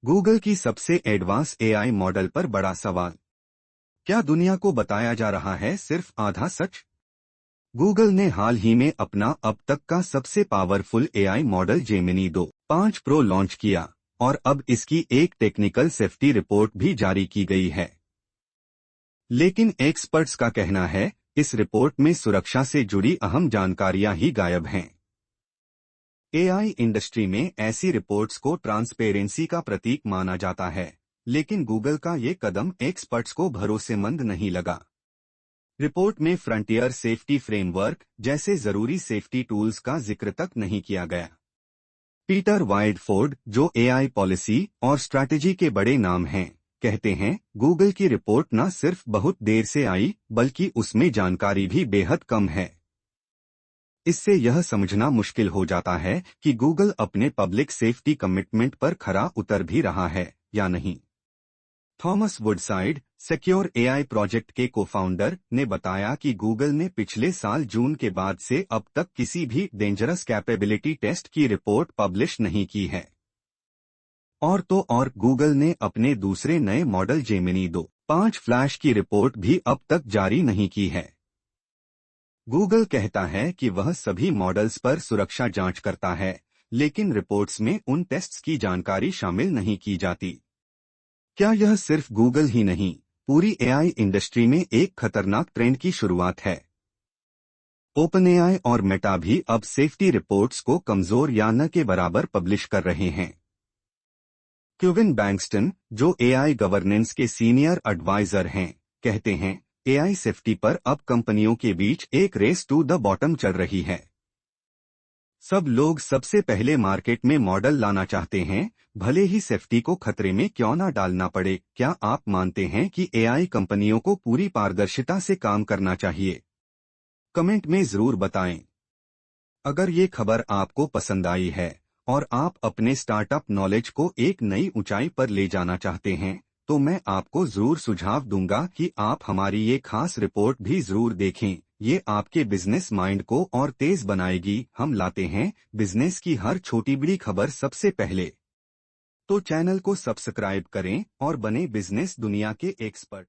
Google की सबसे advance AI model पर बड़ा सवाल। क्या दुनिया को बताया जा रहा है सिर्फ आधा सच? गूगल ने हाल ही में अपना अब तक का सबसे powerful AI model Gemini 2.5 pro launch किया और अब इसकी एक टेक्निकल सेफ्टी रिपोर्ट भी जारी की गई है। लेकिन एक्सपर्ट्स का कहना है इस रिपोर्ट में सुरक्षा से जुड़ी अहम जानकारियां ही गायब हैं। एआई इंडस्ट्री में ऐसी रिपोर्ट्स को ट्रांसपेरेंसी का प्रतीक माना जाता है, लेकिन गूगल का ये कदम एक्सपर्ट्स को भरोसेमंद नहीं लगा। रिपोर्ट में फ्रंटियर सेफ्टी फ्रेमवर्क जैसे जरूरी सेफ्टी टूल्स का जिक्र तक नहीं किया गया। पीटर वाइडफोर्ड, जो एआई पॉलिसी और स्ट्रैटेजी के बड़े नाम हैं, कहते हैं गूगल की रिपोर्ट न सिर्फ बहुत देर से आई बल्कि उसमें जानकारी भी बेहद कम है। इससे यह समझना मुश्किल हो जाता है कि गूगल अपने पब्लिक सेफ्टी कमिटमेंट पर खरा उतर भी रहा है या नहीं। Thomas Woodside, secure AI project के को-फाउंडर, ने बताया कि गूगल ने पिछले साल जून के बाद से अब तक किसी भी डेंजरस कैपेबिलिटी टेस्ट की रिपोर्ट पब्लिश नहीं की है। और तो और गूगल ने अपने दूसरे नए मॉडल जेमिनी 2.5 फ्लैश की रिपोर्ट भी अब तक जारी नहीं की है। गूगल कहता है कि वह सभी मॉडल्स पर सुरक्षा जांच करता है, लेकिन रिपोर्ट्स में उन टेस्ट्स की जानकारी शामिल नहीं की जाती। क्या यह सिर्फ गूगल ही नहीं, पूरी एआई इंडस्ट्री में एक खतरनाक ट्रेंड की शुरुआत है? ओपनएआई और मेटा भी अब सेफ्टी रिपोर्ट्स को कमजोर या न के बराबर पब्लिश कर रहे हैं। क्विन बैंक्सटन, जो एआई गवर्नेंस के सीनियर एडवाइजर हैं, कहते हैं एआई सेफ्टी पर अब कंपनियों के बीच एक रेस टू द बॉटम चल रही है। सब लोग सबसे पहले मार्केट में मॉडल लाना चाहते हैं, भले ही सेफ्टी को खतरे में क्यों ना डालना पड़े। क्या आप मानते हैं कि एआई कंपनियों को पूरी पारदर्शिता से काम करना चाहिए? कमेंट में जरूर बताएं। अगर ये खबर आपको पसंद आई है और आप अपने स्टार्टअप नॉलेज को एक नई ऊंचाई पर ले जाना चाहते हैं, तो मैं आपको जरूर सुझाव दूंगा कि आप हमारी ये खास रिपोर्ट भी जरूर देखें। ये आपके बिजनेस माइंड को और तेज बनाएगी। हम लाते हैं बिजनेस की हर छोटी बड़ी खबर सबसे पहले। तो चैनल को सब्सक्राइब करें और बने बिजनेस दुनिया के एक्सपर्ट।